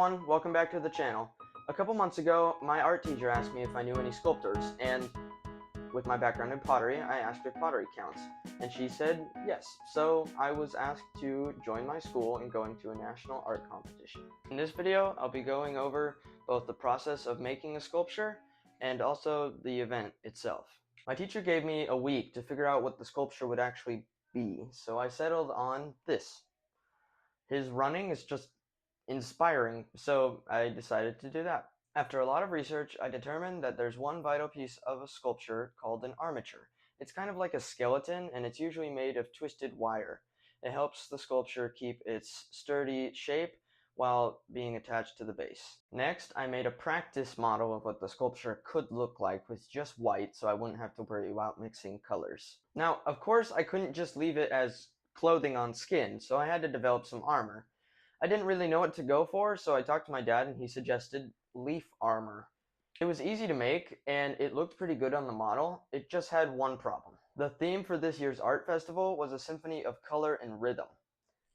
everyone, welcome back to the channel. A couple months ago, my art teacher asked me if I knew any sculptors, and with my background in pottery, I asked if pottery counts, and she said yes. So I was asked to join my school in going to a national art competition. In this video, I'll be going over both the process of making a sculpture and also the event itself. My teacher gave me a week to figure out what the sculpture would actually be, so I settled on this. His running is just inspiring, so I decided to do that. After a lot of research, I determined that there's one vital piece of a sculpture called an armature. It's kind of like a skeleton, and it's usually made of twisted wire. It helps the sculpture keep its sturdy shape while being attached to the base. Next, I made a practice model of what the sculpture could look like with just white, so I wouldn't have to worry about mixing colors. Now, of course, I couldn't just leave it as clothing on skin, so I had to develop some armor. I didn't really know what to go for, so I talked to my dad and he suggested leaf armor. It was easy to make and it looked pretty good on the model. It just had one problem. The theme for this year's art festival was a symphony of color and rhythm.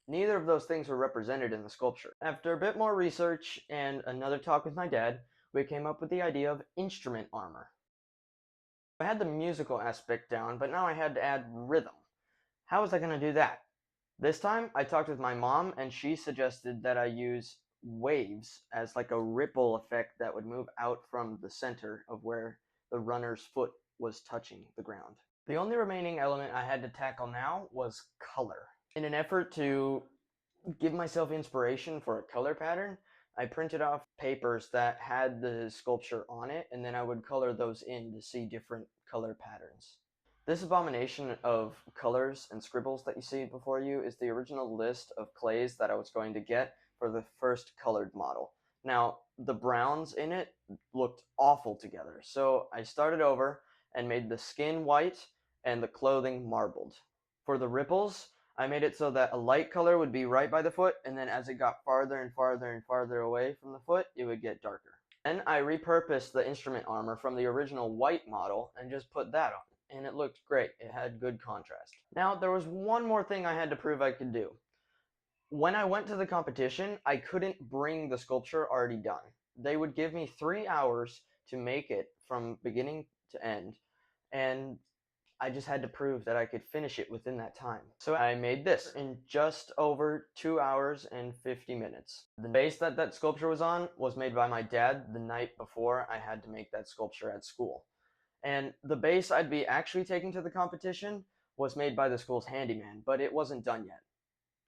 Neither of those things were represented in the sculpture. After a bit more research and another talk with my dad, we came up with the idea of instrument armor. I had the musical aspect down, but now I had to add rhythm. How was I going to do that? This time, I talked with my mom, and she suggested that I use waves as like a ripple effect that would move out from the center of where the runner's foot was touching the ground. The only remaining element I had to tackle now was color. In an effort to give myself inspiration for a color pattern, I printed off papers that had the sculpture on it, and then I would color those in to see different color patterns. This abomination of colors and scribbles that you see before you is the original list of clays that I was going to get for the first colored model. Now, the browns in it looked awful together, so I started over and made the skin white and the clothing marbled. For the ripples, I made it so that a light color would be right by the foot, and then as it got farther and farther and farther away from the foot, it would get darker. Then I repurposed the instrument armor from the original white model and just put that on. And it looked great. It had good contrast. Now, there was one more thing I had to prove I could do. When I went to the competition, I couldn't bring the sculpture already done. They would give me 3 hours to make it from beginning to end, and I just had to prove that I could finish it within that time. So I made this in just over 2 hours and 50 minutes. The base that sculpture was on was made by my dad the night before I had to make that sculpture at school. And the base I'd be actually taking to the competition was made by the school's handyman, but it wasn't done yet.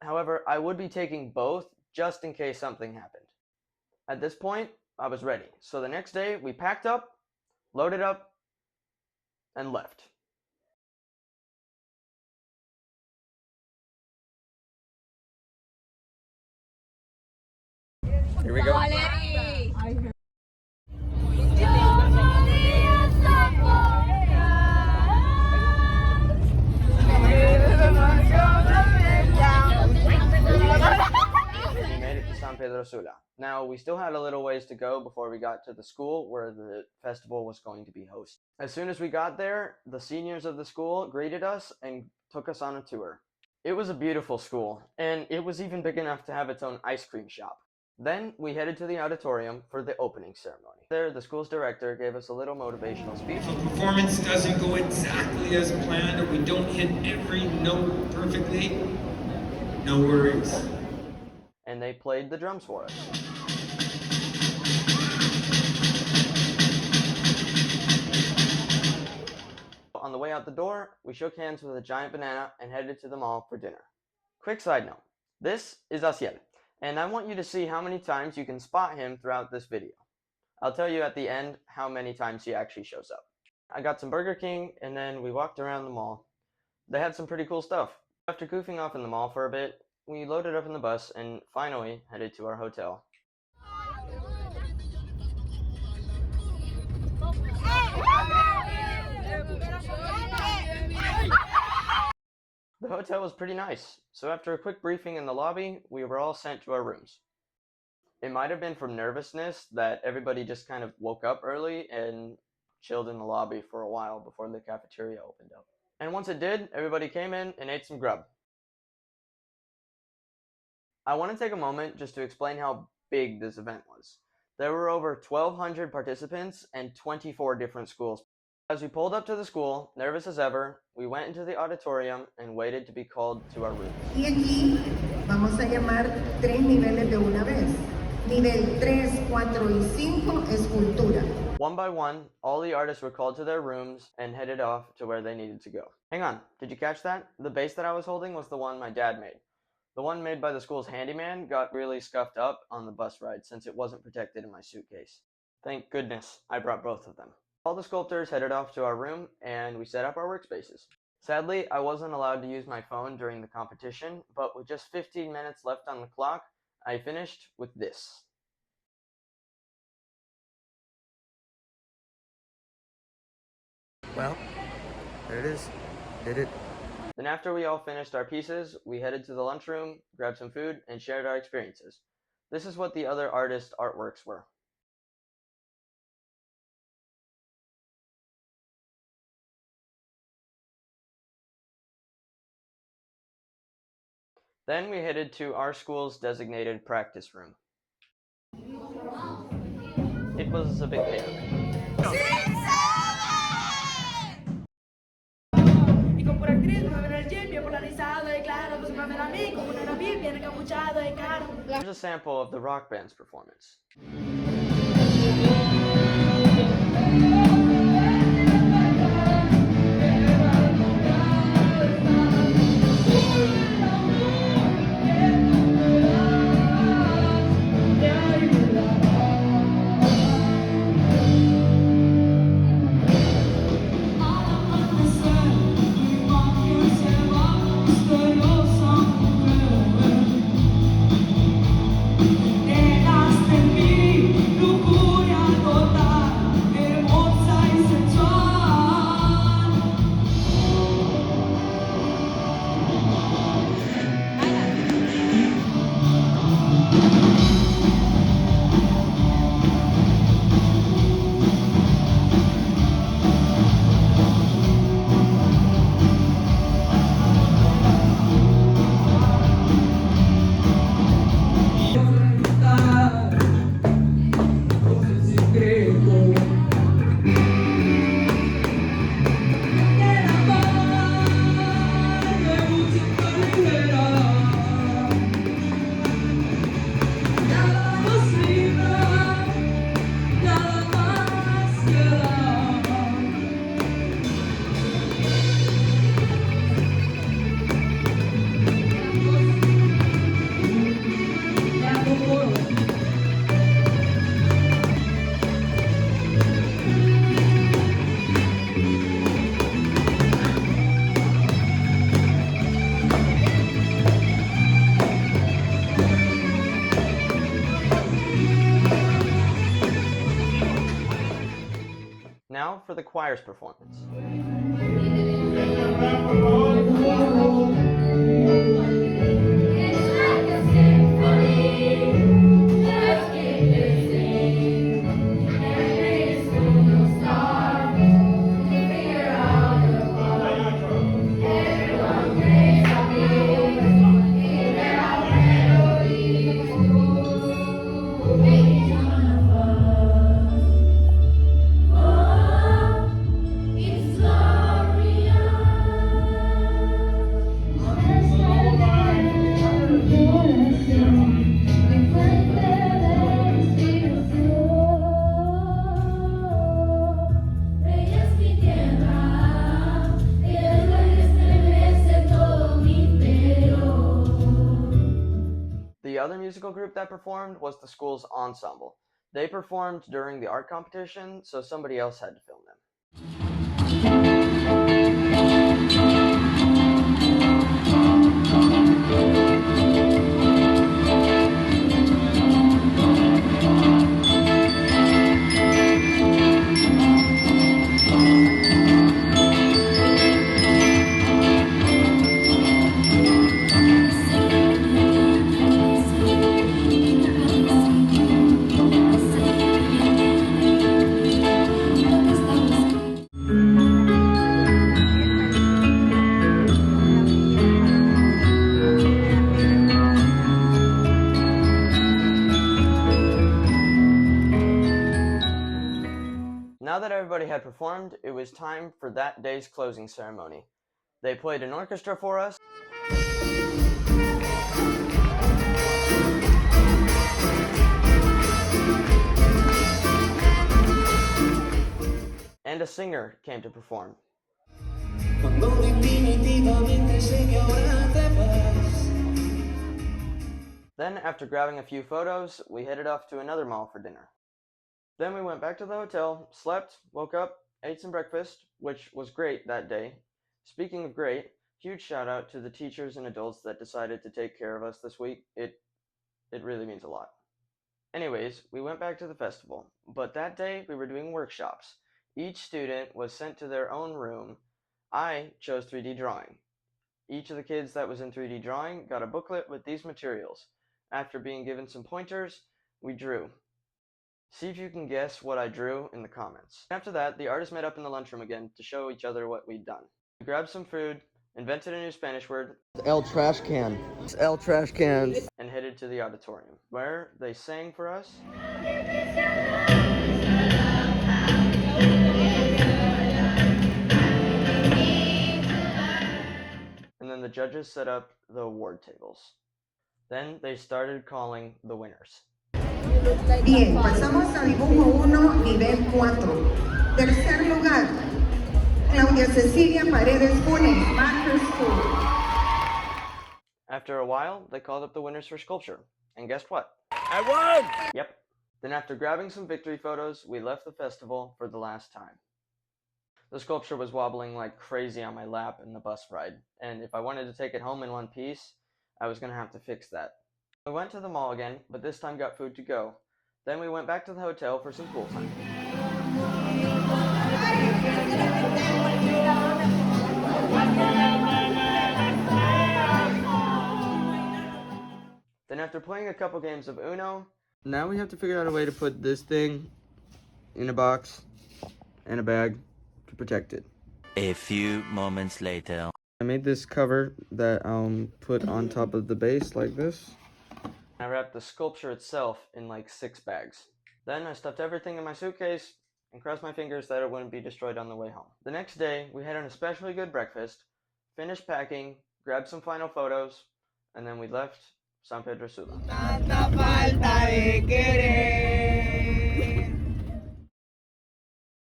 However, I would be taking both just in case something happened. At this point, I was ready. So the next day, we packed up, loaded up, and left. Here we go. San Pedro Sula. Now, we still had a little ways to go before we got to the school where the festival was going to be hosted. As soon as we got there, the seniors of the school greeted us and took us on a tour. It was a beautiful school, and it was even big enough to have its own ice cream shop. Then we headed to the auditorium for the opening ceremony. There, the school's director gave us a little motivational speech. If a performance doesn't go exactly as planned, or we don't hit every note perfectly, no worries. And they played the drums for us. On the way out the door, we shook hands with a giant banana and headed to the mall for dinner. Quick side note, this is Asiel, and I want you to see how many times you can spot him throughout this video. I'll tell you at the end how many times he actually shows up. I got some Burger King, and then we walked around the mall. They had some pretty cool stuff. After goofing off in the mall for a bit, we loaded up in the bus and finally headed to our hotel. The hotel was pretty nice, so after a quick briefing in the lobby, we were all sent to our rooms. It might have been from nervousness that everybody just kind of woke up early and chilled in the lobby for a while before the cafeteria opened up. And once it did, everybody came in and ate some grub. I want to take a moment just to explain how big this event was. There were over 1,200 participants and 24 different schools. As we pulled up to the school, nervous as ever, we went into the auditorium and waited to be called to our rooms. Y aquí vamos a llamar 3 niveles de una vez. Nivel 3, 4 y 5 es cultura. One by one, all the artists were called to their rooms and headed off to where they needed to go. Hang on, did you catch that? The bass that I was holding was the one my dad made. The one made by the school's handyman got really scuffed up on the bus ride since it wasn't protected in my suitcase. Thank goodness I brought both of them. All the sculptors headed off to our room and we set up our workspaces. Sadly, I wasn't allowed to use my phone during the competition, but with just 15 minutes left on the clock, I finished with this. Well, there it is. Did it. Then after we all finished our pieces, we headed to the lunchroom, grabbed some food, and shared our experiences. This is what the other artists' artworks were. Then we headed to our school's designated practice room. It was a bit chaotic. Here's a sample of the rock band's performance. Now for the choir's performance. The other musical group that performed was the school's ensemble. They performed during the art competition, so somebody else had to film them. Now that everybody had performed, it was time for that day's closing ceremony. They played an orchestra for us, and a singer came to perform. Then, after grabbing a few photos, we headed off to another mall for dinner. Then we went back to the hotel, slept, woke up, ate some breakfast, which was great that day. Speaking of great, huge shout out to the teachers and adults that decided to take care of us this week. It really means a lot. Anyways, we went back to the festival, but that day we were doing workshops. Each student was sent to their own room. I chose 3D drawing. Each of the kids that was in 3D drawing got a booklet with these materials. After being given some pointers, we drew. See if you can guess what I drew in the comments. After that, the artists met up in the lunchroom again to show each other what we'd done. We grabbed some food, invented a new Spanish word, El trash can. It's El trash cans. and headed to the auditorium, where they sang for us. And then the judges set up the award tables. Then they started calling the winners. Bien, pasamos a dibujo 1, nivel 4. Tercer lugar, Claudia Cecilia Paredes Funes, Baker School. After a while, they called up the winners for sculpture. And guess what? I won! Yep. Then after grabbing some victory photos, we left the festival for the last time. The sculpture was wobbling like crazy on my lap in the bus ride, and if I wanted to take it home in one piece, I was going to have to fix that. We went to the mall again, but this time got food to go. Then we went back to the hotel for some pool time. Then after playing a couple games of Uno, now we have to figure out a way to put this thing in a box and a bag to protect it. A few moments later. I made this cover that I'll put on top of the base like this. I wrapped the sculpture itself in like 6 bags. Then I stuffed everything in my suitcase and crossed my fingers that it wouldn't be destroyed on the way home. The next day, we had an especially good breakfast, finished packing, grabbed some final photos, and then we left San Pedro Sula. I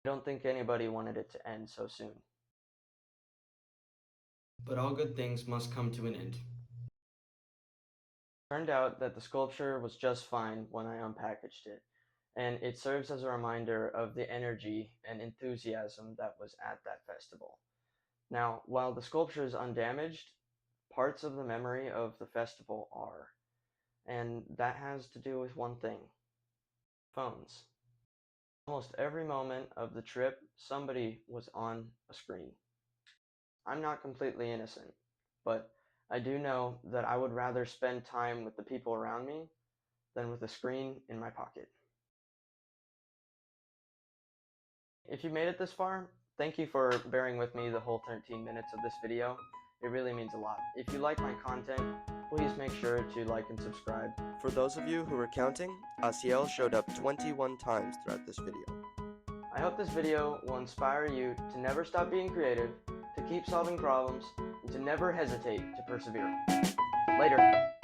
don't think anybody wanted it to end so soon. But all good things must come to an end. Turned out that the sculpture was just fine when I unpackaged it, and it serves as a reminder of the energy and enthusiasm that was at that festival. Now, while the sculpture is undamaged, parts of the memory of the festival are, and that has to do with one thing: phones. Almost every moment of the trip, somebody was on a screen. I'm not completely innocent, but I do know that I would rather spend time with the people around me than with a screen in my pocket. If you made it this far, thank you for bearing with me the whole 13 minutes of this video. It really means a lot. If you like my content, please make sure to like and subscribe. For those of you who were counting, Asiel showed up 21 times throughout this video. I hope this video will inspire you to never stop being creative, to keep solving problems, and to never hesitate to persevere. Later.